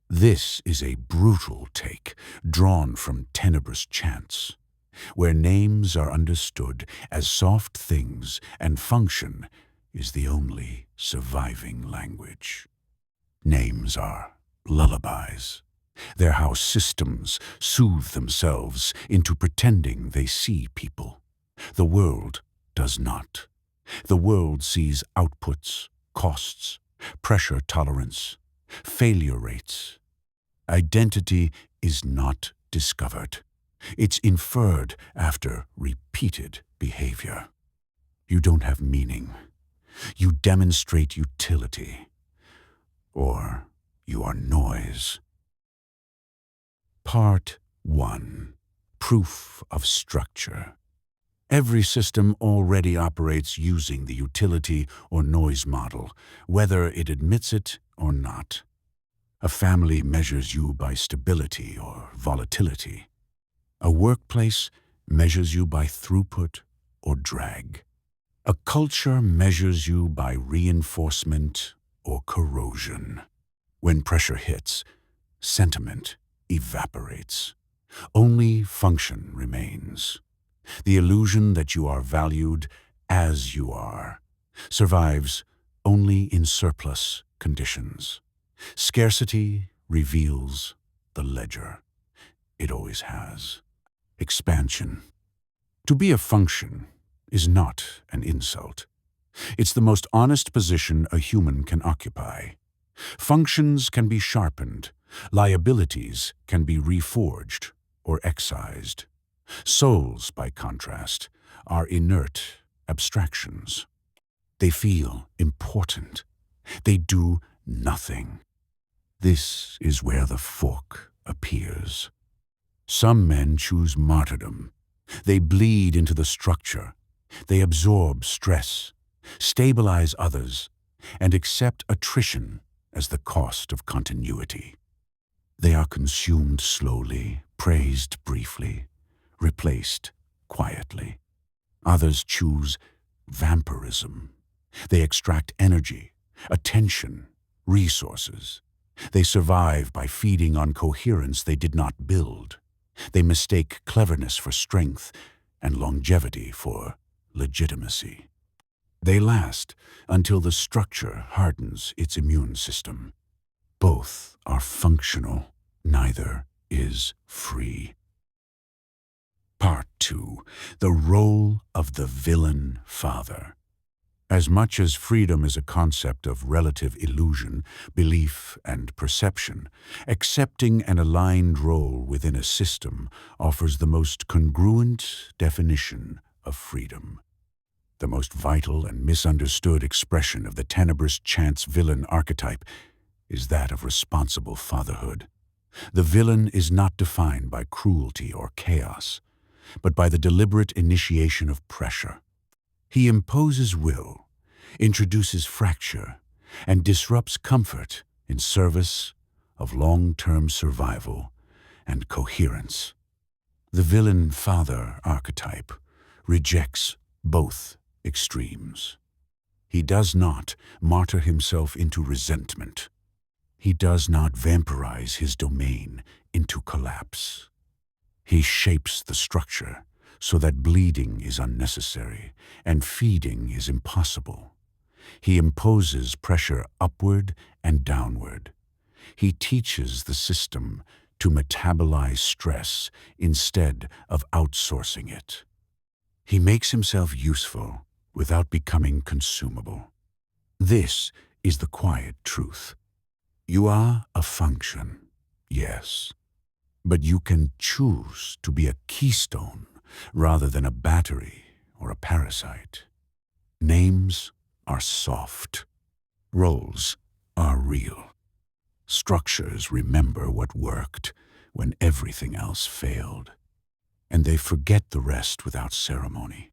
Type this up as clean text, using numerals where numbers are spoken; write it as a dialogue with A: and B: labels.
A: This is a brutal take drawn from Tenebrous Chants, where names are understood as soft things and function is the only surviving language. Names are lullabies. They're how systems soothe themselves into pretending they see people. The world does not. The world sees outputs, costs, pressure tolerance, failure rates. Identity is not discovered. It's inferred after repeated behavior. You don't have meaning. You demonstrate utility. Or you are noise. Part 1. Proof of structure. Every system already operates using the utility or noise model, whether it admits it or not. A family measures you by stability or volatility. A workplace measures you by throughput or drag. A culture measures you by reinforcement or corrosion. When pressure hits, sentiment evaporates. Only function remains. The illusion that you are valued as you are survives only in surplus conditions. Scarcity reveals the ledger. It always has. Expansion. To be a function is not an insult. It's the most honest position a human can occupy. Functions can be sharpened. Liabilities can be reforged or excised. Souls, by contrast, are inert abstractions. They feel important. They do nothing. This is where the fork appears. Some men choose martyrdom. They bleed into the structure. They absorb stress, stabilize others, and accept attrition as the cost of continuity. They are consumed slowly, praised briefly, replaced quietly. Others choose vampirism. They extract energy, attention, resources. They survive by feeding on coherence they did not build. They mistake cleverness for strength and longevity for legitimacy. They last until the structure hardens its immune system. Both are functional. Neither is free. Part 2. The role of the villain father. As much as freedom is a concept of relative illusion, belief, and perception, accepting an aligned role within a system offers the most congruent definition of freedom. The most vital and misunderstood expression of the Tenebrous Chants villain archetype is that of responsible fatherhood. The villain is not defined by cruelty or chaos, but by the deliberate initiation of pressure. He imposes will, introduces fracture, and disrupts comfort in service of long-term survival and coherence. The villain father archetype rejects both extremes. He does not martyr himself into resentment. He does not vampirize his domain into collapse. He shapes the structure so that bleeding is unnecessary and feeding is impossible. He imposes pressure upward and downward. He teaches the system to metabolize stress instead of outsourcing it. He makes himself useful without becoming consumable. This is the quiet truth. You are a function, yes, but you can choose to be a keystone rather than a battery or a parasite. Names are soft. Roles are real. Structures remember what worked when everything else failed, and they forget the rest without ceremony.